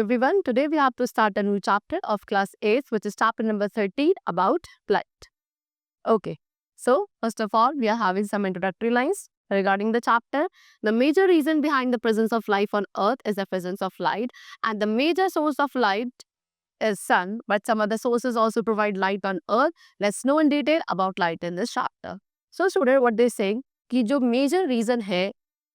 everyone. Today we have to start a new chapter of class 8, which is chapter number 13 about light. Okay, so first of all, we are having some introductory lines regarding the chapter. The major reason behind the presence of life on Earth is the presence of light, and the major source of light is sun, but some other sources also provide light on Earth. Let's know in detail about light in this chapter. So student, what they saying कि जो major reason है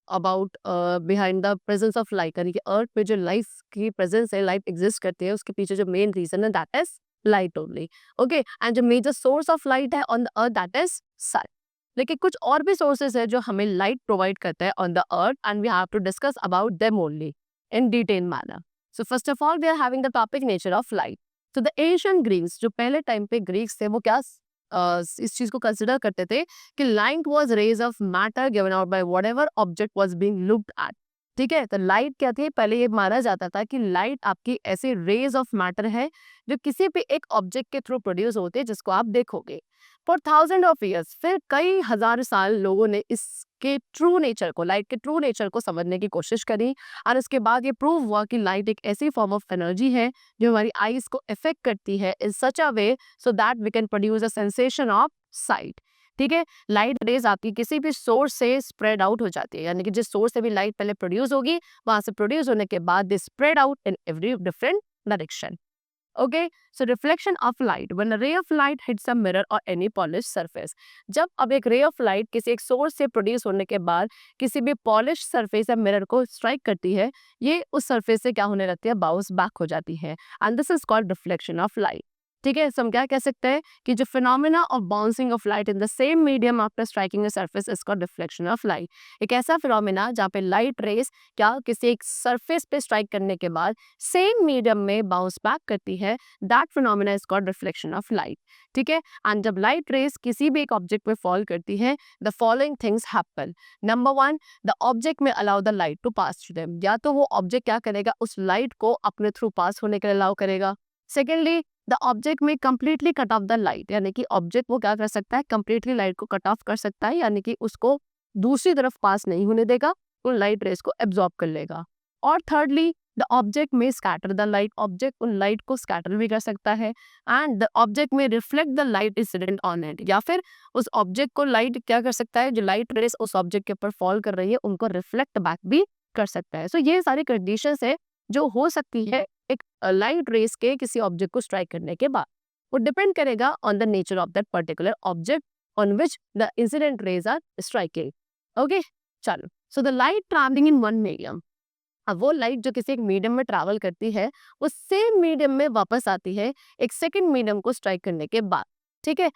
about behind the presence of light, यानी कि अर्थ पे जो life की presence है, life exist करती है, उसके पीछे जो मेन रीजन है that is light only. Okay, and जो मेजर सोर्स ऑफ लाइट है on the earth that is sun. लेकिन कुछ और भी सोर्सेज है जो हमें लाइट प्रोवाइड करता है on the earth, and we have to discuss about them only in detail manner. So first of all we are having the topic nature of light. तो द एशियन ग्रीक्स, जो पहले time पे Greeks थे, वो क्या इस चीज को कंसिडर करते थे कि light was rays of matter given out by whatever object was being looked at. ठीक है, तो लाइट क्या थी, पहले ये माना जाता था कि लाइट आपकी ऐसे रेज ऑफ मैटर है जो किसी भी एक ऑब्जेक्ट के थ्रू प्रोड्यूस होते हैं जिसको आप देखोगे. फॉर थाउजेंड ऑफ ईयर्स, फिर कई हजार साल लोगों ने इसके ट्रू नेचर को, लाइट के ट्रू नेचर को समझने की कोशिश करी, और उसके बाद ये प्रूव हुआ कि लाइट एक ऐसी फॉर्म ऑफ एनर्जी है जो हमारी आईज को इफेक्ट करती है in such a way so that we can produce a sensation of sight. ठीक है, लाइट रेज आपकी किसी भी सोर्स से स्प्रेड आउट हो जाती है, यानी कि जिस सोर्स से भी लाइट पहले प्रोड्यूस होगी, वहां से प्रोड्यूस होने के बाद they spread out in every different direction. Okay, so reflection of light. When a ray of light hits a mirror or any polished surface. जब अब एक ray of light किसी एक सोर्स से प्रोड्यूस होने के बाद किसी भी पॉलिश सरफेस या मिरर को स्ट्राइक करती है, ये उस सरफेस से क्या होने लगती है, बाउंस बैक हो जाती है, and this is called reflection of light. ठीक है, so हम क्या कह सकते हैं कि जो phenomena of bouncing off light in the same medium after striking a surface is called reflection of light. एक ऐसा फिनोमेना जहाँ पे लाइट रेस क्या किसी एक सरफेस पे स्ट्राइक करने के बाद सेम मीडियम में बाउंस बैक करती है, that phenomena is called reflection of light. ठीक है, एंड जब लाइट रेस किसी भी एक ऑब्जेक्ट पे फॉल करती है, the following things happen. Number one, the object में allow the light to pass through them. या तो वो ऑब्जेक्ट क्या करेगा, उस लाइट को अपने थ्रू पास होने के लिए अलाउ करेगा. सेकेंडली, द ऑब्जेक्ट में completely cut off the light, यानी कि ऑब्जेक्ट वो क्या कर सकता है, कंप्लीटली लाइट को कट ऑफ कर सकता है, यानी कि उसको दूसरी तरफ पास नहीं होने देगा, उन लाइट रेस को एब्जॉर्ब कर लेगा. और थर्डली, द ऑब्जेक्ट में स्कैटर द लाइट, ऑब्जेक्ट उन लाइट को स्कैटर भी कर सकता है, एंड द ऑब्जेक्ट में reflect the light incident on it, या फिर उस ऑब्जेक्ट को लाइट क्या कर सकता है, जो लाइट रेस उस ऑब्जेक्ट के ऊपर फॉल कर रही है उनको रिफ्लेक्ट बैक भी कर सकता है. सो ये सारी कंडीशंस है जो हो सकती है एक लाइट रेस के किसी ऑब्जेक्ट को स्ट्राइक करने के बाद. वो डिपेंड करेगा on the nature of that particular object on which the incident rays are striking. Okay, चलो. So the light travelling in one medium, अब वो लाइट जो किसी एक मीडियम में ट्रैवल करती है, वो सेम मीडियम में वापस आती है एक सेकंड मीडियम को स्ट्राइक करने के बाद. ठीक है,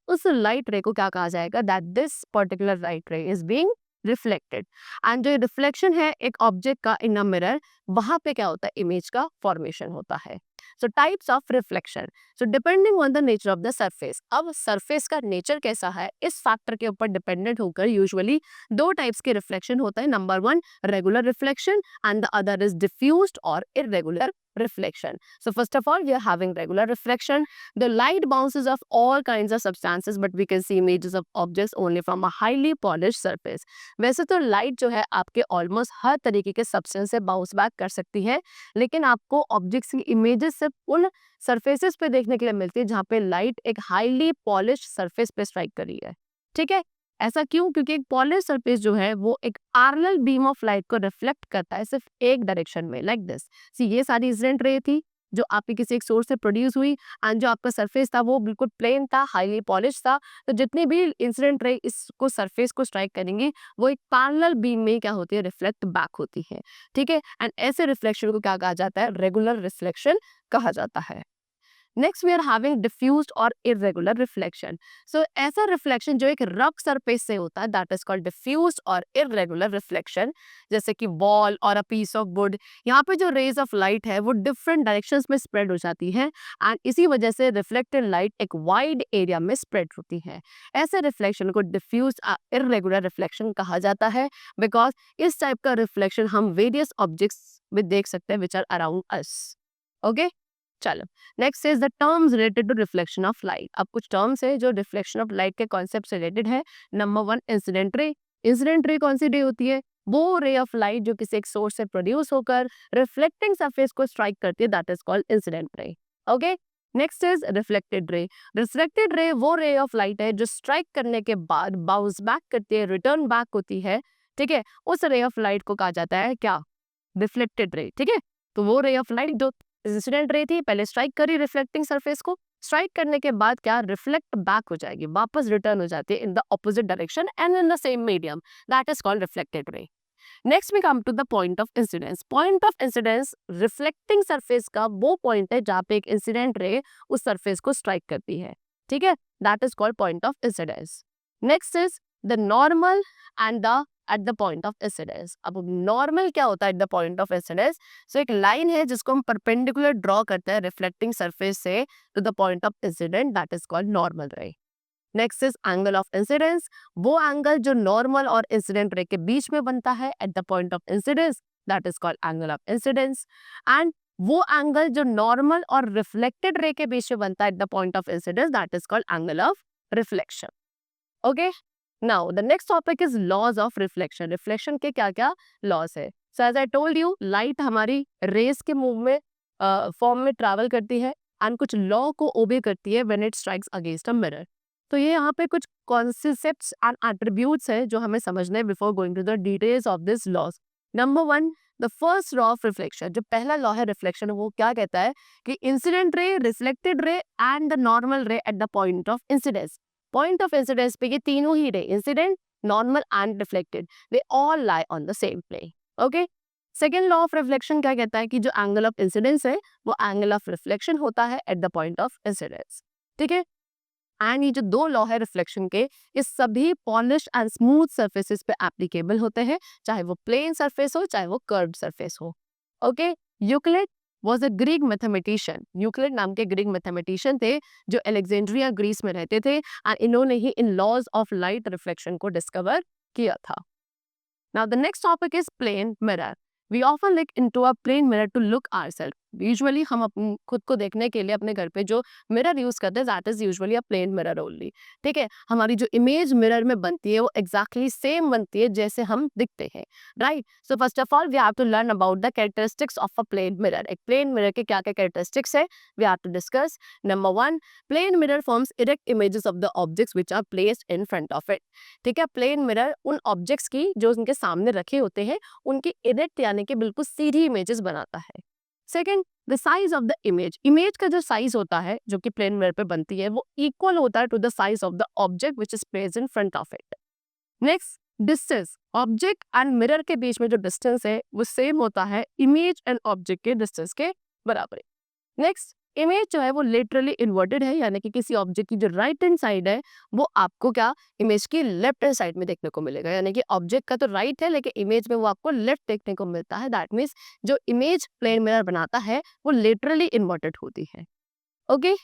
उस लाइट रे को क्या कहा जाएगा, दैट दिस पर्टिकुलर लाइट रे इज बीइंग रिफ्लेक्टेड. एंड जो रिफ्लेक्शन है एक ऑब्जेक्ट का इन अ मिरर, वहां पे क्या होता है, इमेज का फॉर्मेशन होता है. सो types of reflection, so depending on the nature of the surface. अब सरफेस का नेचर कैसा है, इस फैक्टर के ऊपर डिपेंडेंट होकर यूजुअली दो टाइप्स के रिफ्लेक्शन होता है. Number one, regular reflection, and the other is diffused or irregular reflection. So first of all, we are having regular reflection. The light bounces off all kinds of substances, but we can see images of objects only from a highly polished surface. वैसे तो light जो है आपके almost हर तरीके के substance से bounce back कर सकती है, लेकिन आपको ऑब्जेक्ट्स की इमेजेस सिर्फ उन सरफेसेस पे देखने के लिए मिलती है जहाँ पे लाइट एक हाईली पॉलिश्ड सरफेस पे स्ट्राइक करी है. ठीक है, ऐसा क्यों, क्योंकि एक पॉलिश सरफेस जो है वो एक पैरेलल बीम ऑफ लाइट को रिफ्लेक्ट करता है सिर्फ एक डायरेक्शन में, लाइक दिस. सी ये सारी इंसिडेंट रे थी जो आपकी किसी एक सोर्स से प्रोड्यूस हुई, एंड जो आपका सरफेस था वो बिल्कुल प्लेन था, हाईली पॉलिश था. तो जितनी भी इंसिडेंट रे इसको सरफेस को स्ट्राइक करेंगे वो एक पैरेलल बीम में क्या होती है, रिफ्लेक्ट बैक होती है. ठीक है, एंड ऐसे रिफ्लेक्शन को क्या कहा जाता है, रेगुलर रिफ्लेक्शन कहा जाता है. Next we are having diffused और इरेगुलर रिफ्लेक्शन. सो ऐसा रिफ्लेक्शन जो एक रफ सरफेस से होता है दैट इज कॉल्ड डिफ्यूज्ड और इरेगुलर रिफ्लेक्शन. जैसे कि वॉल और अ पीस ऑफ वुड, यहाँ पे जो रेज ऑफ लाइट है वो डिफरेंट डायरेक्शंस में स्प्रेड हो जाती है, एंड इसी वजह से रिफ्लेक्टेड लाइट एक वाइड एरिया में स्प्रेड होती है. ऐसे रिफ्लेक्शन को डिफ्यूज्ड इरेगुलर रिफ्लेक्शन कहा जाता है, बिकॉज इस टाइप का रिफ्लेक्शन हम वेरियस ऑब्जेक्ट्स में देख सकते हैं which are around us. Okay, चलो. Next is the terms related to reflection of light. अब कुछ टर्म्स है जो रिफ्लेक्शन ऑफ लाइट के कॉन्सेप्ट से रिलेटेड है. Number one, incident ray. Incident ray कौन सी रे होती है, वो रे ऑफ लाइट जो किसी एक सोर्स से प्रोड्यूस होकर रिफ्लेक्टिंग सरफेस को स्ट्राइक करती है, that is called incident ray. Okay, next is reflected ray. Reflected रे वो रे ऑफ लाइट है जो स्ट्राइक करने के बाद बाउंस बैक करती है, रिटर्न बैक होती है, ठीक है। उस रे ऑफ लाइट को कहा जाता है क्या, रिफ्लेक्टेड रे, ठीक है। तो वो रे ऑफ लाइट जो इंसिडेंट रे थी, पहले स्ट्राइक करी रिफ्लेक्टिंग सरफेस को, स्ट्राइक करने के बाद क्या, रिफ्लेक्ट बैक हो जाएगी, वापस रिटर्न हो जाती है in the opposite direction and in the same medium, that is called reflected ray. Next we come to the point of incidence. Point of incidence reflecting surface का वो पॉइंट है जहाँ पे एक इंसिडेंट रे उस सरफेस को strike करती है, ठीक है, that is called point of incidence. Next is the normal and the at the point of incidence. अब नॉर्मल क्या होता है at the point of incidence? So एक लाइन है जिसको हम परपेंडिकुलर ड्रॉ करते हैं रिफ्लेक्टिंग सरफेस से to the point of incident, that is called normal ray. Next is angle of incidence. वो एंगल जो नॉर्मल और इंसिडेंट रे के बीच में बनता है at the point of incidence, that is called angle of incidence. And वो angle जो नॉर्मल और रिफ्लेक्टेड रे के बीच में बनता है at the point of incidence, that is called angle of reflection. Okay, now the next topic is laws of reflection. Reflection के क्या क्या लॉज है? So as I told you, light हमारी रेस के मूव में फॉर्म में travel करती है एंड कुछ लॉ को ओबे करती है when it strikes against a mirror. तो ये यहाँ पे कुछ कॉन्सेप्ट्स एंड एट्रीब्यूट्स है जो हमें समझने before going to the details of this laws. Number one, the first law of reflection. जो पहला लॉ है रिफ्लेक्शन, वो क्या कहता है कि incident ray, reflected ray and the normal ray at the point of incidence. Point of incidence पे ये तीनों ही ray, incident, normal and reflected, they all lie on the same plane. Okay, second law of reflection क्या कहता है कि जो angle of incidence है वो एंगल ऑफ रिफ्लेक्शन होता है at the point of incidence, ठीक है। एंड ये जो दो लॉ है रिफ्लेक्शन के, ये सभी पॉलिश एंड स्मूथ सरफेसेस पे एप्लीकेबल होते हैं, चाहे वो प्लेन सरफेस हो चाहे वो कर्व्ड सरफेस हो। Okay, Euclid was a Greek mathematician। Euclid नाम के ग्रीक मैथमेटिशियन थे जो अलेक्जेंड्रिया ग्रीस में रहते थे एंड इन्होंने ही इन लॉज ऑफ लाइट रिफ्लेक्शन को डिस्कवर किया था। Now the next topic is plane mirror. We often look into a plane mirror to look ourselves. Usually हम खुद को देखने के लिए अपने घर पे जो मिरर यूज करते हैं, that is usually a plane mirror only, ठीक है। हमारी जो इमेज मिरर में बनती है वो एग्जैक्टली सेम बनती है जैसे हम दिखते हैं, right. So first of all we have to learn about the characteristics of a plane mirror. एक प्लेन मिरर के क्या क्या कैरेक्टरिस्टिक्स है, we have to discuss. Number one, plane mirror forms erect images of the objects which are placed in front of it, ठीक है। Plane mirror उन objects की जो उनके सामने रखे होते हैं उनकी इरेक्ट यानी कि बिल्कुल सीधी इमेजेस बनाता है। Second, the size of the image. Image का जो साइज होता है जो कि प्लेन मिरर पे बनती है वो इक्वल होता है to the size of the object which is placed in front of it. Next, distance. Object and mirror के बीच में जो डिस्टेंस है वो सेम होता है इमेज एंड ऑब्जेक्ट के डिस्टेंस के बराबर। नेक्स्ट, इमेज जो है वो लिटरली इन्वर्टेड है, यानी कि किसी ऑब्जेक्ट की जो राइट हैंड साइड है वो आपको क्या, इमेज की लेफ्ट हैंड साइड में देखने को मिलेगा, यानी कि ऑब्जेक्ट का तो राइट है लेकिन इमेज में वो आपको लेफ्ट देखने को मिलता है। दैट मीन्स जो इमेज प्लेन मिरर बनाता है वो लिटरली इन्वर्टेड होती है। Okay,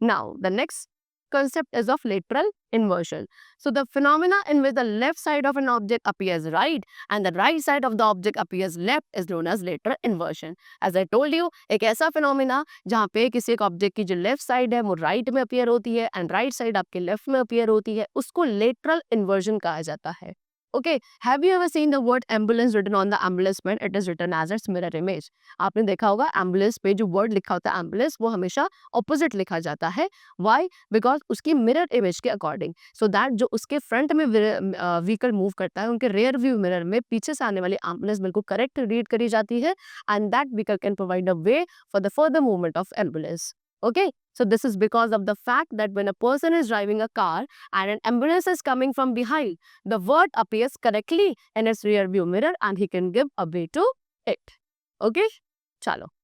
now the next concept is of lateral inversion. So the phenomena in which the left side of an object appears right and the right side of the object appears left is known as lateral inversion. As I told you, एक ऐसा phenomena जहाँ पे किसी एक object की जो left side है वो राइट में अपीयर होती है एंड राइट साइड आपके लेफ्ट में अपीयर होती है, उसको लेटरल इन्वर्जन कहा जाता है। Okay, have you ever seen the word ambulance written on the ambulance when it is written as its mirror image? आपने देखा होगा एम्बुलेंस पे जो वर्ड लिखा होता है एम्बुलेंस वो हमेशा ऑपोजिट लिखा जाता है। Why? बिकॉज उसकी मिरर इमेज के अकॉर्डिंग, सो दैट जो उसके फ्रंट में व्हीकल मूव करता है उनके रेयर व्यू मिरर में पीछे से आने वाली एम्बुलेंस बिल्कुल करेक्ट रीड करी जाती है and that vehicle can provide a way for the further movement of ambulance. Okay, so this is because of the fact that when a person is driving a car and an ambulance is coming from behind, the word appears correctly in its rear view mirror and he can give a way to it. Okay, chalo.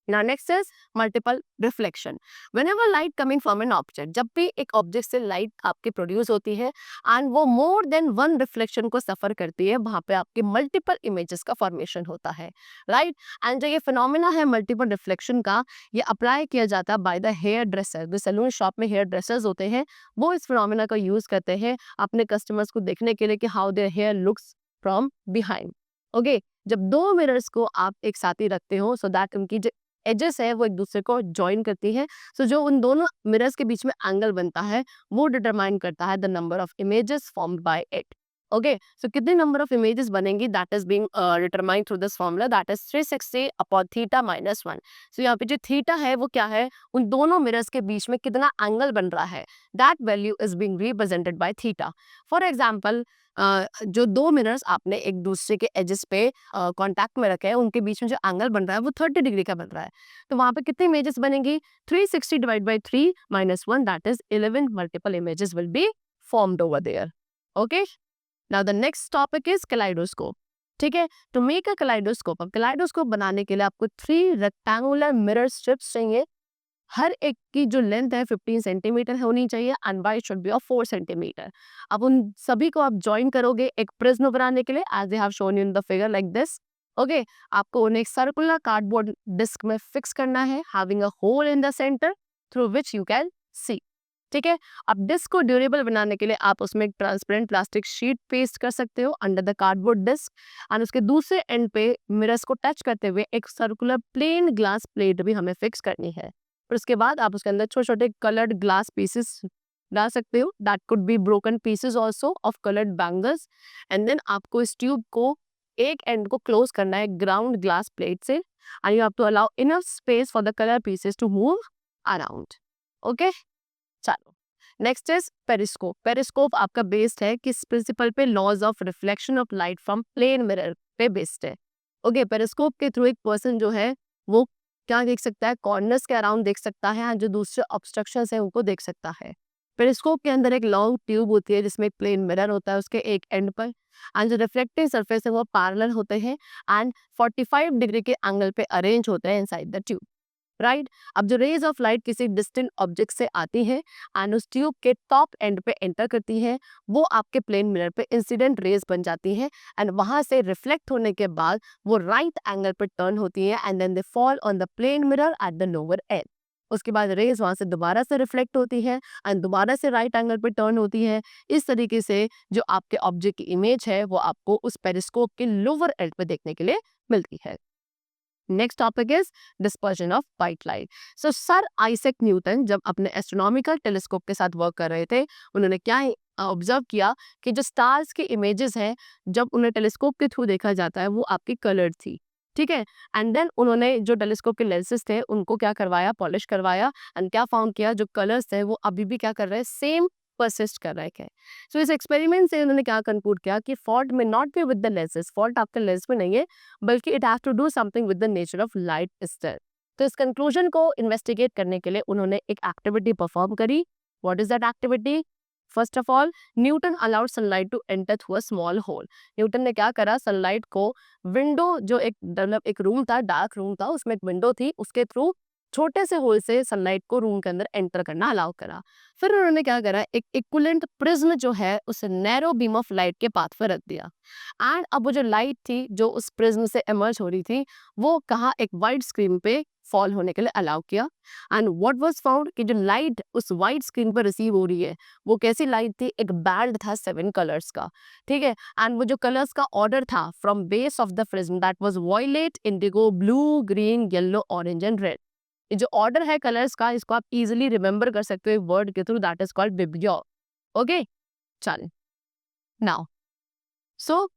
Now next is multiple reflection. Whenever light coming from an object, जब भी एक object से light आपके produce होती है and वो more than one reflection को सफर करती है, वहां पे आपके मल्टीपल इमेजेस का फॉर्मेशन होता है, राइट। एंड जो ये फिनोमिना है मल्टीपल रिफ्लेक्शन का, ये अप्लाई किया जाता है बाय द हेयर ड्रेसर। जो सैलून शॉप में हेयर ड्रेसर्स होते हैं वो इस फिनोमिना का यूज करते हैं अपने कस्टमर्स को देखने के लिए कि how there hair looks from behind. Okay, जब दो मिरर्स को आप एक साथ ही रखते हो सो दैट उनकी जो एजेस है वो एक दूसरे को ज्वाइन करती है, सो जो उन दोनों मिरर्स के बीच में एंगल बनता है वो डिटरमाइन करता है the number of images formed by it. Okay, so कितने नंबर ऑफ इमेजेस बनेंगी, that is being determined through this formula, that is 360 upon theta minus 1. सो यहाँ पे जो थीटा है वो क्या है, उन दोनों मिरर्स के बीच में कितना एंगल बन रहा है, that value is being represented by theta. For example, जो दो मिरर्स आपने एक दूसरे के एजेस पे कांटेक्ट में रखे हैं, उनके बीच में जो एंगल बन रहा है वो 30 डिग्री का बन रहा है. तो वहां पे कितनी इमेजेस बनेंगी, 360 divide by 3 minus 1, that is 11 multiple images will be formed over there. Okay, now the next topic is kaleidoscope. ठीक है, टू मेक अ कलाइडोस्कोप, अब कलाइडोस्कोप बनाने के लिए आपको 3 रेक्टेंगुलर मिरर स्ट्रिप्स चाहिए. हर एक की जो लेंथ है 15 सेंटीमीटर होनी चाहिए and wide should be of 4 centimetre. अब उन सभी को आप ज्वाइन करोगे एक प्रिज्म बनाने के लिए, as they have shown in the figure like this. Okay, आपको उन्हें एक सर्कुलर कार्डबोर्ड डिस्क में फिक्स करना है, having a hole in the centre through which you can see. ठीक है, अब डिस्क को ड्यूरेबल बनाने के लिए आप उसमें एक ट्रांसपेरेंट प्लास्टिक शीट पेस्ट कर सकते हो under the cardboard disc, and उसके दूसरे एंड पे मिरर्स को टच करते हुए एक सर्कुलर प्लेन ग्लास प्लेट भी हमें फिक्स करनी है. फिर उसके बाद आप उसके अंदर छोटे छोटे कलर्ड ग्लास पीसेस डाल सकते हो, that could be broken pieces also of coloured bangles. And then आपको इस ट्यूब को एक एंड को क्लोज करना है ग्राउंड ग्लास प्लेट से, and you have to allow enough space for the colour pieces to move around. Okay, चलो next is periscope. Periscope आपका बेस्ड है किस प्रिंसिपल पे, laws of reflection of light from plane mirror पे based है. Okay, periscope के through एक person जो है वो क्या देख सकता है, कॉर्नर्स के अराउंड देख सकता है, और जो दूसरे ऑब्स्ट्रक्शंस है उनको देख सकता है. पेरिस्कोप के अंदर एक लॉन्ग ट्यूब होती है जिसमें एक प्लेन मिरर होता है उसके एक एंड पर, एंड जो रिफ्लेक्टिव सरफेस है वो पैरेलल होते हैं एंड 45 डिग्री के एंगल पे अरेंज होते हैं इनसाइड द ट्यूब. राइट, अब जो रेज ऑफ लाइट किसी डिस्टेंट ऑब्जेक्ट से आती है एंड उस ट्यूब के टॉप एंड पे एंटर करती है, वो आपके प्लेन मिरर पे इंसिडेंट रेज बन जाती है, एंड वहां से रिफ्लेक्ट होने के बाद वो राइट एंगल पर टर्न होती है, and then they fall on the plane mirror at the lower end. उसके बाद रेज वहां से दोबारा से रिफ्लेक्ट होती है एंड दोबारा से राइट एंगल पर टर्न होती है. इस तरीके से जो आपके ऑब्जेक्ट की इमेज है वो आपको उस पेरिस्कोप के लोअर एंड पे देखने के लिए मिलती है. Next topic is dispersion of white light. So sir Isaac Newton जब अपने एस्ट्रोनॉमिकल टेलीस्कोप के साथ वर्क कर रहे थे, उन्होंने क्या ऑब्जर्व किया कि जो स्टार्स की इमेजेस हैं जब उन्हें टेलीस्कोप के थ्रू देखा जाता है वो आपकी कलर्ड थी. ठीक है, एंड देन उन्होंने जो टेलीस्कोप के लेंसेज थे उनको क्या करवाया, पॉलिश करवाया, एंड क्या फाउंड किया, जो कलर्स थे वो अभी भी क्या कर रहे हैं, सेम परसिस्ट कर रहे हैं. सो इस एक्सपेरिमेंट से उन्होंने क्या कंक्लूड किया कि फॉल्ट में not be with the lenses, fault आपके लेंस में नहीं है, बल्कि it have to do something with the nature of light instead. तो इस कंक्लूजन को इन्वेस्टिगेट करने के लिए उन्होंने एक एक्टिविटी परफॉर्म करी. What is that activity? First of all, Newton allowed sunlight to enter through a small hole. Newton ने क्या करा, सनलाइट को विंडो, जो एक मतलब एक रूम था, डार्क रूम था, उसमें एक विंडो थी, उसके थ्रू छोटे से होल से सनलाइट को रूम के अंदर एंटर करना अलाउ करा. फिर उन्होंने क्या करा, एक इक्विवेलेंट प्रिज्म जो है उसे नैरो बीम ऑफ लाइट के पाथ पर रख दिया, एंड अब वो जो लाइट थी जो उस प्रिज्म से इमर्ज हो रही थी वो कहाँ, एक वाइट स्क्रीन पे फॉल होने के लिए अलाउ किया. एंड व्हाट वाज फाउंड कि जो लाइट उस वाइट स्क्रीन पर रिसीव हो रही है वो कैसी लाइट थी, एक बैंड था 7 कलर्स का. ठीक है, एंड वो जो कलर्स का ऑर्डर था from base of the prism, that was violet, indigo, blue, green, yellow, orange and red. ये जो ऑर्डर है कलर्स का, इसको आप इजीली रिमेंबर कर सकते हो एक वर्ड के through, that is called VIBGYOR. Okay, चल now, so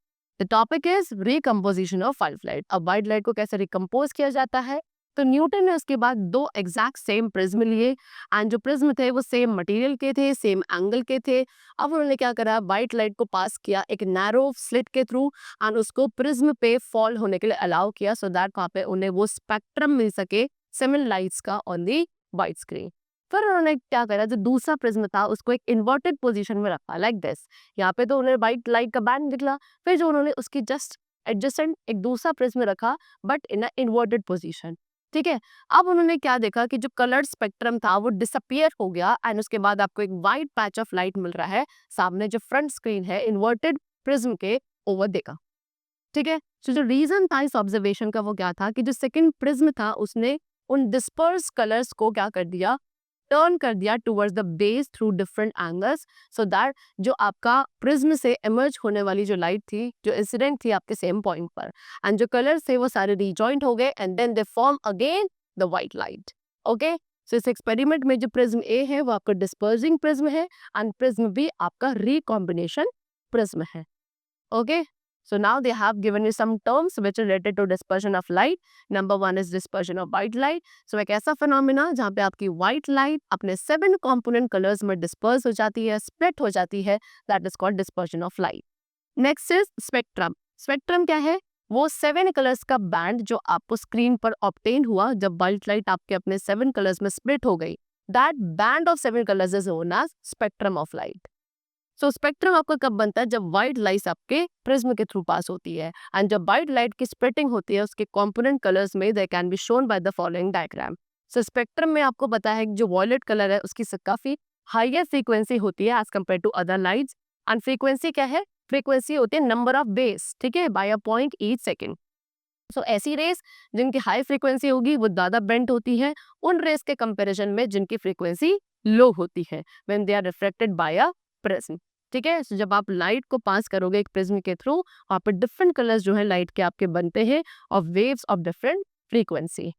the topic is recomposition of white light. अब व्हाइट लाइट को कैसे रिकम्पोज किया जाता है, तो न्यूटन ने उसके बाद 2 एग्जैक्ट सेम प्रिज्म लिए, एंड जो प्रिज्म थे वो सेम मटेरियल के थे, सेम एंगल के थे. अब उन्होंने क्या करा, व्हाइट लाइट को पास किया एक नैरो स्लिट के थ्रू, एंड उसको प्रिज्म पे फॉल होने के लिए अलाउ किया, सो दैट वहाँ पे उन्हें वो स्पेक्ट्रम मिल सके सेवन लाइट्स का ऑन दी वाइट स्क्रीन. फिर उन्होंने क्या करा, जो दूसरा प्रिज्म था उसको एक इन्वर्टेड पोजीशन में रखा लाइक दिस. यहाँ पे तो उन्हें व्हाइट लाइट का बैंड निकला. फिर जो उन्होंने उसकी जस्ट एडजेसेंट एक दूसरा प्रिज्म रखा but in a inverted position. ठीक है, अब उन्होंने क्या देखा कि जो कलर स्पेक्ट्रम था वो डिसअपियर हो गया, एंड उसके बाद आपको एक वाइट पैच ऑफ लाइट मिल रहा है सामने जो फ्रंट स्क्रीन है इन्वर्टेड प्रिज्म के ओवर देखा. ठीक है, तो जो रीजन था इस ऑब्जर्वेशन का वो क्या था कि जो सेकंड प्रिज्म था उसने उन डिस्पर्स कलर्स को क्या कर दिया, टर्न कर दिया towards the base through different angles, so that जो आपका प्रिज्म से इमर्ज होने वाली जो लाइट थी, जो इंसिडेंट थी आपके सेम पॉइंट पर, एंड जो कलर्स थे वो सारे रिजॉइंट हो गए, and then they form again the white light. Okay, so इस एक्सपेरिमेंट में जो प्रिज्म ए है वो आपका डिस्पर्सिंग प्रिज्म है, एंड प्रिज्म बी आपका रिकॉम्बिनेशन प्रिज्म है. Okay, so now they have given you some terms which are related to dispersion of light. Number one is dispersion of white light. So एक ऐसा phenomena जहाँ पे आपकी white light अपने 7 component colors में disperse हो जाती है, split हो जाती है, that is called dispersion of light. Next is spectrum. Spectrum क्या है? वो 7 कलर्स का बैंड जो आपको स्क्रीन पर ऑब्टेन हुआ जब व्हाइट लाइट आपके अपने 7 कलर्स में स्प्लिट हो गई, that band of 7 colours is known as spectrum of light. So spectrum आपका कब बनता है? जब व्हाइट लाइट आपके प्रिज्म के थ्रू पास होती है, एंड जब व्हाइट लाइट की स्प्लिटिंग होती है उसके कॉम्पोनेंट कलर्स में, they can be shown by the following diagram. So spectrum में आपको पता है कि जो वॉयलेट कलर है उसकी काफी हायर फ्रीक्वेंसी होती है as compare to other lights. And frequency क्या है? फ्रीक्वेंसी होती है नंबर ऑफ बेस, ठीक है, by a point each second. So ऐसी रेस जिनकी हाई फ्रीक्वेंसी होगी वो ज्यादा बेंट होती है उन रेस के कंपैरिजन में जिनकी फ्रीक्वेंसी लो होती है when they are reflected by a prism. ठीक है, so जब आप लाइट को पास करोगे एक प्रिज्म के थ्रू, वहाँ पर डिफरेंट कलर्स जो है लाइट के आपके बनते हैं of waves of different frequency.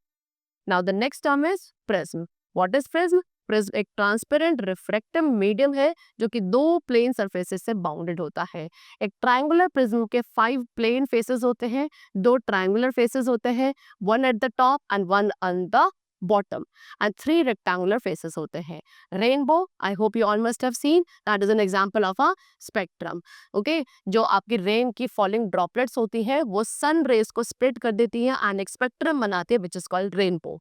Now the next term is prism. What is prism? Prism एक ट्रांसपेरेंट रिफ्रैक्टिव मीडियम है जो कि 2 प्लेन सरफेसेस से बाउंडेड होता है. एक ट्रायंगुलर प्रिज्म के 5 प्लेन फेसेस होते हैं, 2 ट्रायंगुलर फेसेस होते हैं, 1 at the top and 1 on the bottom, and 3 rectangular faces होते हैं. Rainbow, I hope you all must have seen, that is an example of a spectrum. Okay, जो आपकी rain की falling droplets होती हैं वो सन रेज को split कर देती हैं एंड एक स्पेक्ट्रम बनाती है which is called rainbow.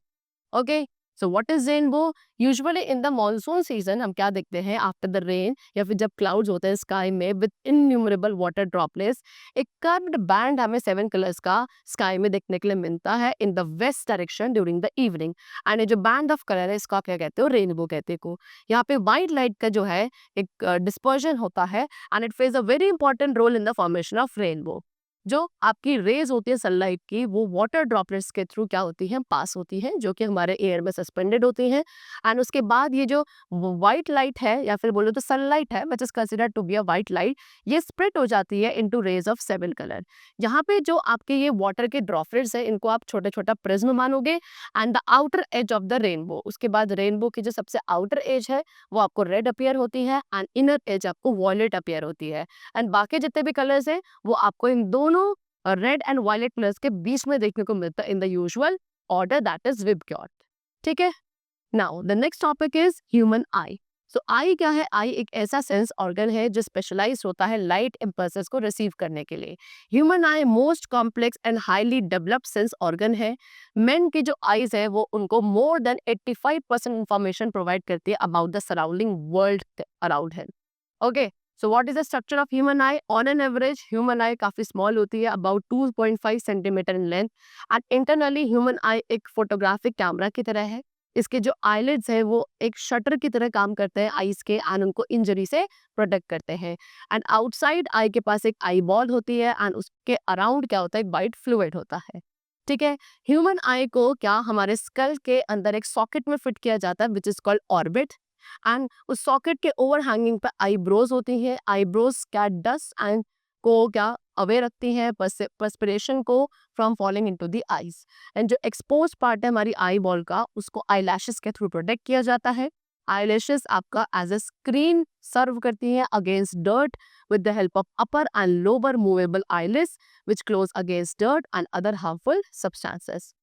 Okay, so what is rainbow? Usually in the monsoon season हम क्या देखते हैं after the rain या फिर जब clouds होते हैं sky में with innumerable water droplets, एक curved band हमें 7 colors का sky में देखने के लिए मिलता है in the west direction during the evening. and ये जो band of color है इसका क्या कहते हो? Rainbow कहते हैं को. यहाँ पे white light का जो है एक dispersion होता है and it plays a very important role in the formation of rainbow. जो आपकी रेज होती है सनलाइट की वो वाटर ड्रॉपलेट्स के थ्रू क्या होती है? पास होती है, जो कि हमारे एयर में सस्पेंडेड होती हैं. एंड उसके बाद ये जो व्हाइट लाइट है या फिर बोलो तो सनलाइट है which is considered to be a white light, ये स्प्लिट हो जाती है इनटू रेज ऑफ 7 कलर. यहाँ पे जो आपके ये वाटर के ड्रॉपलेट्स है इनको आप छोटा छोटा प्रिज्म मानोगे and the outer as of the rainbow. उसके बाद रेनबो की जो सबसे आउटर एज है वो आपको रेड अपीयर होती है एंड इनर एज आपको वॉयलेट अपीयर होती है. एंड बाकी जितने भी कलर्स हैं वो आपको इन दोनों रेड एंड वायलेट कलर्स के बीच में देखने को मिलता है in the usual order that is VIBGYOR. ठीक है, now the next topic is human eye. So eye क्या है? आई एक ऐसा सेंस ऑर्गन है जो स्पेशलाइज होता है लाइट इम्पल्सेस को रिसीव करने के लिए. Human I most complex and highly developed sense organ है. मेन की जो आईज है वो उनको मोर देन 85% इंफॉर्मेशन प्रोवाइड करती है about the surrounding world around है. Okay, so what is the structure of human eye? On an average human eye काफी small होती है, about 2.5 centimeter in length. and internally human eye एक photographic camera की तरह है. इसके जो eyelids है वो एक शटर की तरह काम करते हैं आईज के एंड उनको इंजरी से प्रोटेक्ट करते हैं. एंड आउटसाइड आई के पास एक आई बॉल होती है एंड उसके अराउंड क्या होता है? एक वाइट फ्लूइड होता है. ठीक है, ह्यूमन आई को क्या हमारे स्कल के अंदर एक सॉकेट में फिट किया जाता है which is called orbit. And उस सॉकेट के ओवर हैंगिंग पर आईब्रोज होती है. आईब्रोज क्या डस्ट एंड को क्या अवे रखती हैं पर्सपिरेशन को from falling into the eyes. And जो एक्सपोज पार्ट है हमारी आई बॉल का उसको आई लैशेस के थ्रू प्रोटेक्ट किया जाता है. आई लैशेस आपका एज अ स्क्रीन सर्व करती हैं against dirt with the help of upper and lower movable eyelids which close against dirt and other harmful substances.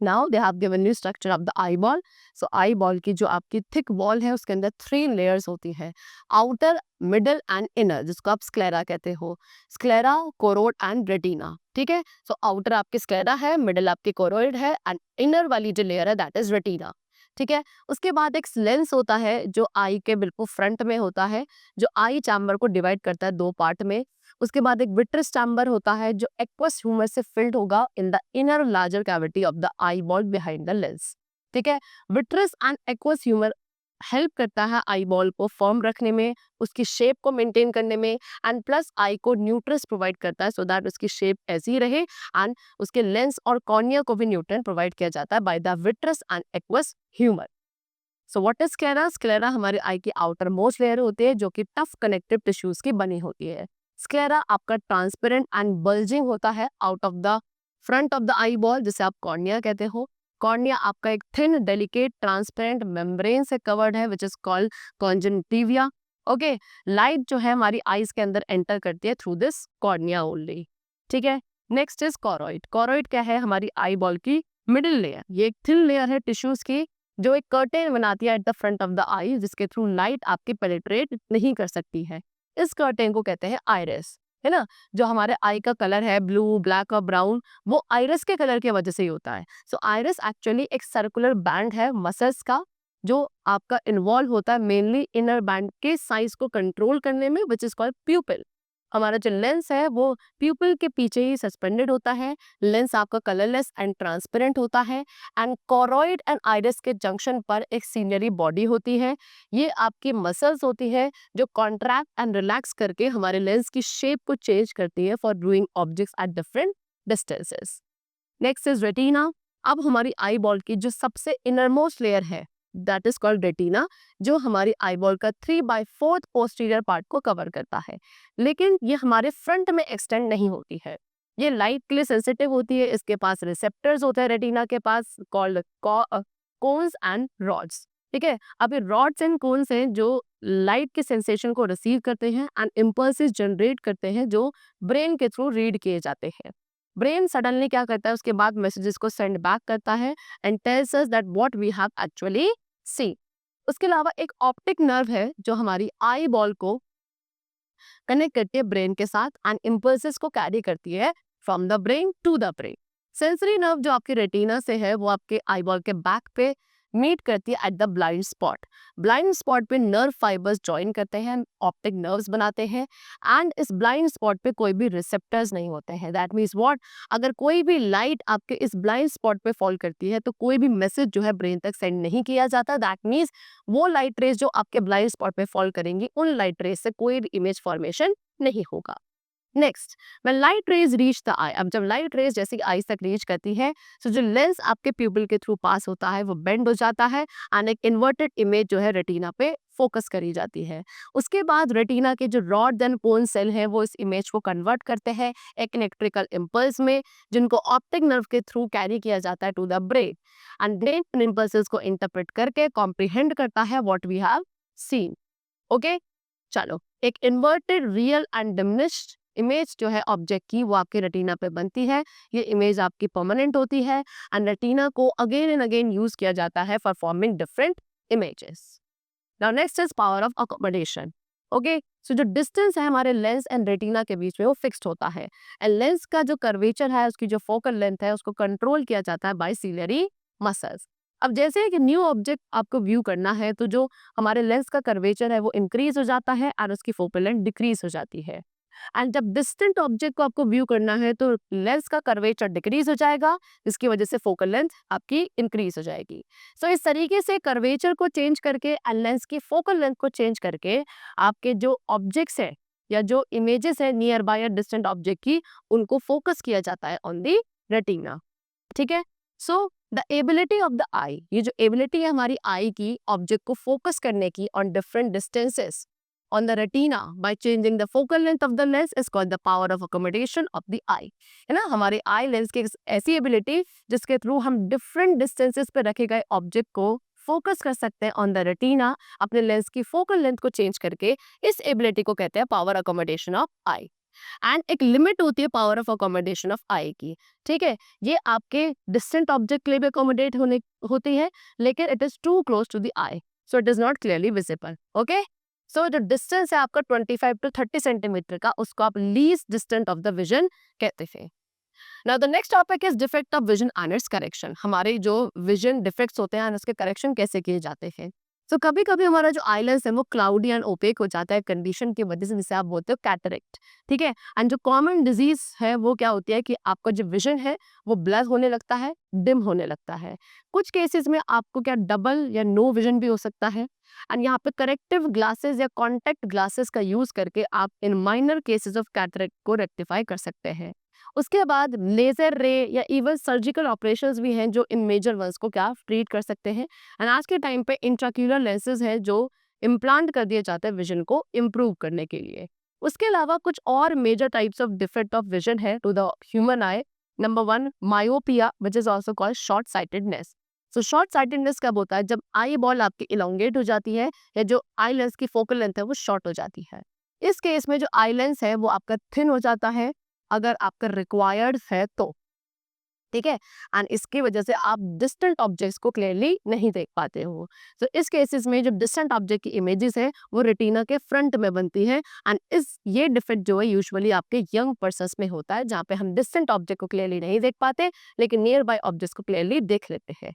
Now they have given you structure of the eyeball. So eyeball की जो आपकी thick wall है उसके अंदर 3 layers होती हैं, outer, middle and inner, जिसको आप sclera कहते हो. sclera, choroid and retina. ठीक है, so outer आपकी sclera है, middle आपकी choroid है and inner वाली जो layer है that is retina. ठीक है, उसके बाद एक लेंस होता है जो आई के बिल्कुल फ्रंट में होता है जो आई चैम्बर को डिवाइड करता है 2 पार्ट में. उसके बाद एक विट्रस चैम्बर होता है जो एक्वस ह्यूमर से फिल्ड होगा in the inner larger cavity of the eye ball behind the lens. ठीक है, vitreous and aqueous humour help करता है आई बॉल को फर्म रखने में, उसकी शेप को मेंटेन करने में एंड प्लस आई को न्यूट्रस प्रोवाइड करता है सो दैट उसकी शेप ऐसी रहे एंड उसके लेंस और कॉर्निया को भी न्यूट्रिएंट प्रोवाइड किया जाता है by the vitreous and aqueous humour. So what is sclera? Sclera हमारे आई की आउटर मोस्ट लेयर होती है जो कि टफ कनेक्टिव टिश्यूज की बनी होती है. स्क्लेरा आपका ट्रांसपेरेंट एंड बल्जिंग होता है out of the front of the eyeball जिसे आप कॉर्निया कहते हो. कॉर्निया आपका एक थिन डेलिकेट ट्रांसपेरेंट मेम्ब्रेन से कवर्ड है which is called conjunctiva. Okay, light जो है हमारी आईज के अंदर एंटर करती है थ्रू दिस कॉर्निया ओनली, ठीक है। Next is कॉरोइड। कॉरोइड क्या है? हमारी आई बॉल की मिडिल लेयर। ये एक थिन लेयर है टिश्यूज की जो एक कर्टेन बनाती है at the front of the eye, जिसके थ्रू लाइट आपकी पेनिट्रेट नहीं कर सकती है। इस कर्टेन को कहते हैं आइरिस, है ना। जो हमारे आई का कलर है ब्लू, ब्लैक और ब्राउन, वो आइरिस के कलर की वजह से ही होता है। सो आइरिस एक्चुअली एक सर्कुलर बैंड है मसल्स का जो आपका इन्वॉल्व होता है मेनली इनर बैंड के साइज को कंट्रोल करने में, विच इज कॉल्ड प्यूपिल। हमारा जो लेंस है वो प्यूपिल के पीछे ही सस्पेंडेड होता है। लेंस आपका कलरलेस एंड ट्रांसपेरेंट होता है। एंड कॉरोइड एंड आइरिस के जंक्शन पर एक सीनरी बॉडी होती है। ये आपकी मसल्स होती है जो कॉन्ट्रैक्ट एंड रिलैक्स करके हमारे लेंस की शेप को चेंज करती है for viewing objects at different distances. Next is retina. अब हमारी आई बॉल की जो सबसे इनरमोस्ट लेयर है दैट इज कॉल्ड रेटिना, जो हमारी आई बॉल का 3/4 पोस्टीरियर पार्ट को कवर करता है। लेकिन ये हमारे फ्रंट में एक्सटेंड नहीं होती है। ये लाइट के लिए सेंसिटिव होती है। इसके पास रिसेप्टर्स होते हैं रेटिना के पास कॉल्ड कोन्स एंड रॉड्स, ठीक है। अब ये रॉड्स एंड कोन्स हैं जो लाइट के सेंसेशन को रिसीव करते हैं एंड इम्पल्सेस जनरेट करते हैं जो ब्रेन के थ्रू रीड किए जाते हैं। ब्रेन सडनली क्या करता है, उसके बाद मैसेजेस को सेंड बैक करता है and tells us that what we have actually see. उसके अलावा एक ऑप्टिक नर्व है जो हमारी आई बॉल को कनेक्ट करती है ब्रेन के साथ एंड इम्पल्सेस को कैरी करती है from the brain to the brain. Sensory nerve जो आपके रेटिना से है वो आपके आई बॉल के बैक पे मीट करती है at the blind spot. Blind spot पे नर्व फाइबर्स ज्वाइन करते हैं, ऑप्टिक नर्व्स बनाते हैं एंड इस ब्लाइंड स्पॉट पे कोई भी रिसेप्टर्स नहीं होते हैं। दैट मीन्स व्हाट, अगर कोई भी लाइट आपके इस ब्लाइंड स्पॉट पे फॉल करती है तो कोई भी मैसेज जो है ब्रेन तक सेंड नहीं किया जाता। दैट मीन्स वो लाइट रेस जो आपके ब्लाइंड स्पॉट पे फॉल करेंगी उन लाइट रेस से कोई भी इमेज फॉर्मेशन नहीं होगा। Next, when light rays reach the eye, अब जब लाइट रेज जैसे आई तक रीच करती है तो जो लेंस आपके प्यूपिल के थ्रू पास होता है वो बेंड हो जाता है एंड एक इन्वर्टेड इमेज जो है रेटिना पे फोकस करी जाती है। उसके बाद रेटिना के जो रॉड एंड कोन सेल हैं वो इस इमेज को कन्वर्ट करते हैं एक इलेक्ट्रिकल इम्पल्स में, जिनको ऑप्टिक नर्व के थ्रू कैरी किया जाता है to the brain and brain इन इम्पल्सेस को इंटरप्रेट करके कॉम्प्रिहेंड करता है what we have seen. Okay, चलो, एक inverted real and diminished image जो है ऑब्जेक्ट की वो आपके रेटिना पे बनती है। ये इमेज आपकी परमानेंट होती है एंड रेटिना को अगेन एंड अगेन यूज किया जाता है for forming different images. Now next is power of accommodation. Okay, so जो डिस्टेंस है हमारे लेंस एंड रेटिना के बीच में वो फिक्स्ड होता है एंड लेंस का जो कर्वेचर है उसकी जो फोकल लेंथ है उसको कंट्रोल किया जाता है बाय सीलियरी मसल्स। अब जैसे कि न्यू ऑब्जेक्ट आपको व्यू करना है तो जो हमारे लेंस का कर्वेचर है वो इंक्रीज हो जाता है और उसकी फोकल लेंथ डिक्रीज हो जाती है। एंड जब डिस्टेंट ऑब्जेक्ट को आपको व्यू करना है तो लेंस का कर्वेचर डिक्रीज हो जाएगा, जिसकी वजह से फोकल लेंथ आपकी इंक्रीज हो जाएगी। सो इस तरीके से कर्वेचर को चेंज करके एंड लेंस की फोकल लेंथ को चेंज करके आपके जो ऑब्जेक्ट्स है या जो इमेजेस है नियर बाय या डिस्टेंट ऑब्जेक्ट की उनको फोकस किया जाता है ऑन दी रेटिना, ठीक है। So the ability of the eye, ये जो एबिलिटी है हमारी आई की ऑब्जेक्ट को फोकस करने की on different distances on the retina by changing the focal length of the lens is called the power of accommodation of the eye, है ना। हमारे आई लेंस की एक ऐसी एबिलिटी जिसके थ्रू हम डिफरेंट डिस्टेंसेस पे रखे गए ऑब्जेक्ट को फोकस कर सकते हैं ऑन द रेटिना अपने लेंस की फोकल लेंथ को चेंज करके। इस एबिलिटी को कहते हैं power accommodation of I and एक लिमिट होती है पावर ऑफ अकोमोडेशन ऑफ आई की, ठीक है। ये आपके डिस्टेंट ऑब्जेक्ट के लिए भी अकोमोडेट होने होती है लेकिन it is too close to the eye so it is not clearly visible. Okay, so जो डिस्टेंस है आपका 25 to 30 सेंटीमीटर का उसको आप least distant of the vision कहते हैं। Now the next topic is defect of vision and it's correction. हमारे जो विजन डिफेक्ट्स होते हैं उसके करेक्शन कैसे किए जाते हैं। तो कभी कभी हमारा जो आई लेंस है वो क्लाउडी एंड ओपेक हो जाता है कंडीशन की वजह से, जिसे आप बोलते हो कैटरेक्ट, ठीक है। एंड जो कॉमन डिजीज है वो क्या होती है कि आपका जो विजन है वो ब्लर होने लगता है, डिम होने लगता है। कुछ केसेस में आपको क्या डबल या नो विजन भी हो सकता है एंड यहाँ पे करेक्टिव ग्लासेस या कॉन्टैक्ट ग्लासेस का यूज करके आप इन माइनर केसेस ऑफ कैटरेक्ट को रेक्टिफाई कर सकते हैं। उसके बाद लेजर रे या इवन सर्जिकल ऑपरेशंस भी हैं जो इन मेजर वंस को क्या ट्रीट कर सकते हैं एंड आज के टाइम पे इंट्राक्यूलर लेंसेज हैं जो इम्प्लांट कर दिए जाते हैं विजन को इम्प्रूव करने के लिए। उसके अलावा कुछ और major types of defect of vision है to the human eye. Number 1, myopia which is also called short sightedness. So short sightedness कब होता है? जब आई बॉल आपकी इलोंगेट हो जाती है या जो आई लेंस की फोकल लेंथ है वो शॉर्ट हो जाती है। इस केस में जो आई लेंस है वो आपका थिन हो जाता है अगर आपका रिक्वायर्ड है तो, ठीक है। एंड इसकी वजह से आप डिस्टेंट ऑब्जेक्ट्स को क्लियरली नहीं देख पाते हो। तो इस केसेस में जो डिस्टेंट ऑब्जेक्ट की इमेजेस है वो रेटिना के फ्रंट में बनती है। एंड इस ये डिफेक्ट जो है यूजुअली आपके यंग पर्सन्स में होता है, जहाँ पे हम डिस्टेंट ऑब्जेक्ट को क्लियरली नहीं देख पाते लेकिन नियर बाय ऑब्जेक्ट्स को क्लियरली देख लेते हैं,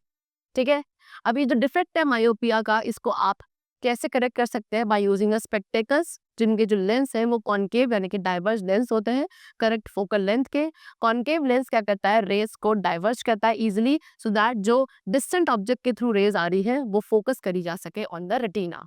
ठीक है। अभी जो डिफेक्ट है मायोपिया का, इसको आप कैसे करेक्ट कर सकते हैं? बाय यूजिंग अ स्पेक्टेकल्स, जिनके जो लेंस है वो कॉनकेव यानी कि डाइवर्ज लेंस होते हैं करेक्ट फोकल लेंथ के। कॉनकेव लेंस क्या करता है? रेस को डाइवर्ज करता है इजिली, सो दैट जो डिस्टेंट ऑब्जेक्ट के थ्रू रेज आ रही है वो फोकस करी जा सके on the retina.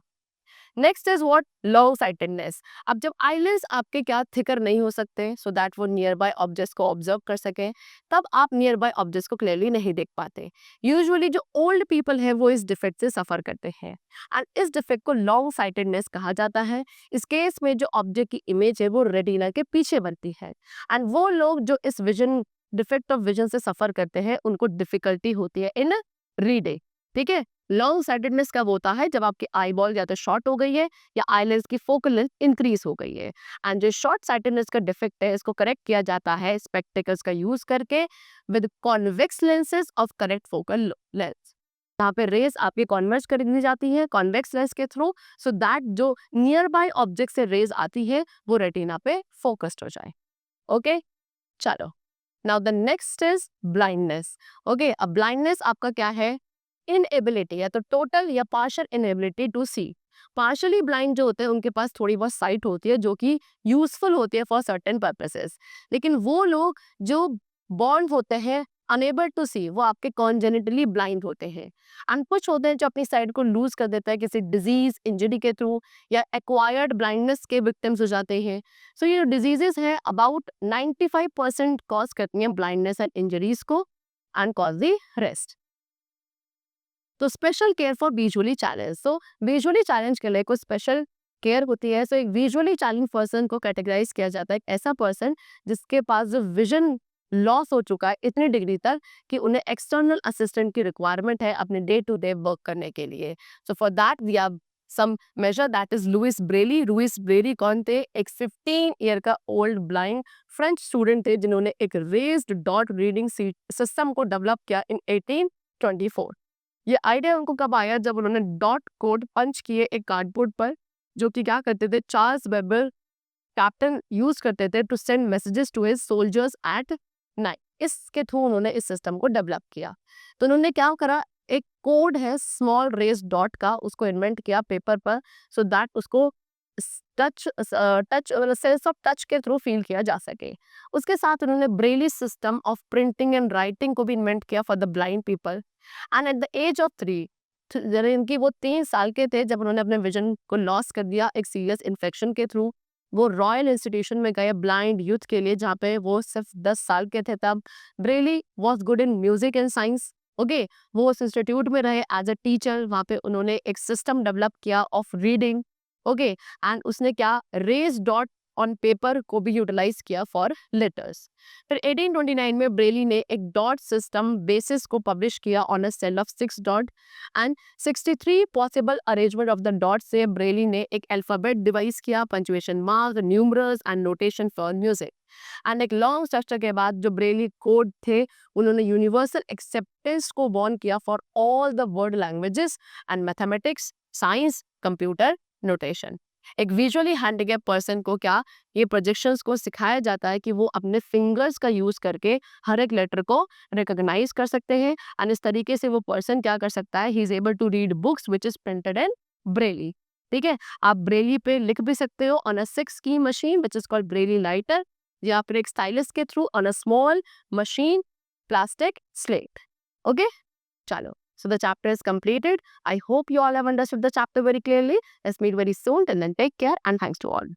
Next is what? Long sightedness. अब जब आईलिड्स आपके क्या थिकर नहीं हो सकते सो दैट वो नियर बाय ऑब्जेक्ट्स को ऑब्जर्व कर सके, तब आप नियर बाय ऑब्जेक्ट्स को क्लियरली नहीं देख पाते। यूजुअली जो ओल्ड पीपल है वो इस डिफेक्ट से सफर करते हैं एंड इस डिफेक्ट को लॉन्ग साइटेडनेस कहा जाता है। इस केस में जो ऑब्जेक्ट की इमेज है वो रेटिना के पीछे बनती है एंड वो लोग जो इस विजन डिफेक्ट ऑफ विजन से सफर करते हैं उनको डिफिकल्टी होती है इन रीडिंग, ठीक है। लॉन्ग साइटेडनेस कब होता है? जब आपकी आई बॉल या तो शॉर्ट हो गई है या आई लेंस की फोकल लेंथ इंक्रीज हो गई है। एंड जो शॉर्ट साइटेडनेस का डिफेक्ट है इसको करेक्ट किया जाता है स्पेक्टेकल्स का यूज करके with convex lenses of correct focal length, जहाँ पे रेस आपकी कॉन्वर्ज कर दी जाती है कॉन्वेक्स लेंस के थ्रू, सो दैट जो नियर बाय ऑब्जेक्ट से रेज आती है वो रेटिना पे फोकस्ड हो जाए। ओके, चलो। Now the next is blindness. Okay, अब ब्लाइंडनेस आपका क्या है? इनएबिलिटी या तो टोटल या partial inability to see. Partially blind जो होते हैं उनके पास थोड़ी बहुत साइट होती है जो कि यूजफुल होती है फॉर सर्टेन पर्पसेस, लेकिन वो लोग जो बॉर्न होते हैं अनेबल टू सी वो आपके कॉन्जेनिटली ब्लाइंड होते हैं। एंड कुछ होते हैं जो अपनी साइड को लूज कर देता है किसी डिजीज इंजरी के थ्रू या एक्वायर्ड ब्लाइंडनेस के विक्टिम्स हो जाते हैं। सो ये डिजीजेस हैं अबाउट 95% कॉज करती हैं ब्लाइंडनेस एंड इंजरीज को एंड कॉज द रेस्ट। तो special care for visually challenge, तो विजुअली चैलेंज के लिए कुछ स्पेशल केयर होती है। सो एक विजुअली चैलेंज पर्सन को कैटेगराइज किया जाता है एक ऐसा पर्सन जिसके पास जो विजन लॉस हो चुका है इतनी डिग्री तक कि उन्हें एक्सटर्नल असिस्टेंट की रिक्वायरमेंट है अपने डे टू डे वर्क करने के लिए। So for that we have some major, that is Louis Braille. Louis Braille कौन थे? एक 15 ईयर का ओल्ड ब्लाइंड फ्रेंच स्टूडेंट थे जिन्होंने एक रेज्ड डॉट रीडिंग सिस्टम को डेवलप किया इन 1824। ये आइडिया उनको कब आया? जब उन्होंने डॉट कोड पंच किए एक कार्डबोर्ड पर, जो कि क्या करते थे, चार्ल्स बेबल कैप्टन यूज करते थे to send messages to his soldiers at night. इसके थ्रू उन्होंने इस सिस्टम को डेवलप किया। तो उन्होंने क्या करा, एक कोड है स्मॉल रेस डॉट का, उसको इन्वेंट किया पेपर पर सो दैट उसको touch touch sense of touch के थ्रू फील किया जा सके। उसके साथ उन्होंने Braille system of printing and writing को भी इन्वेंट किया for the blind people. And at the age of 3, इनकी वो 3 साल के थे जब उन्होंने अपने विजन को लॉस कर दिया एक सीरियस इन्फेक्शन के थ्रू। वो रॉयल इंस्टीट्यूशन में गए ब्लाइंड यूथ के लिए, जहाँ पे वो सिर्फ 10 साल के थे तब। Braille was good in music and science. Okay, वो उस इंस्टीट्यूट में रहे एज अ टीचर। वहाँ पे उन्होंने एक सिस्टम डेवलप किया ऑफ रीडिंग। ओके, एंड उसने क्या, रेज डॉट ऑन पेपर को भी यूटिलाइज किया फॉर लेटर्स। फिर 1829 में ब्रेली ने एक डॉट सिस्टम बेसिस को पब्लिश किया on a cell of 6 dot and 63 possible arrangement of the dot से ब्रेली ने एक अल्फाबेट डिवाइस किया, punctuation mark, numerals and notation for music. And एक लॉन्ग स्ट्रक्चर के बाद जो ब्रेली कोड थे उन्होंने यूनिवर्सल एक्सेप्टेंस को बॉर्न किया for all the world languages and mathematics, science, computer, notation. एक विजुअली हैंडिकैप पर्सन को क्या, ये प्रोजेक्शंस को सिखाया जाता है कि वो अपने फिंगर्स का यूज करके हर एक लेटर को रिकॉग्नाइज कर सकते हैं एंड इस तरीके से वो पर्सन क्या कर सकता है, he is able to read books which is printed in Braille. ठीक है, आप ब्रेली पे लिख भी सकते हो ऑन अ 6 की machine which is called Braille lighter, या फिर एक स्टाइलस के through on a small machine plastic slate. Okay, चलो. So the chapter is completed. I hope you all have understood the chapter very clearly. Let's meet very soon. Till then, take care and thanks to all.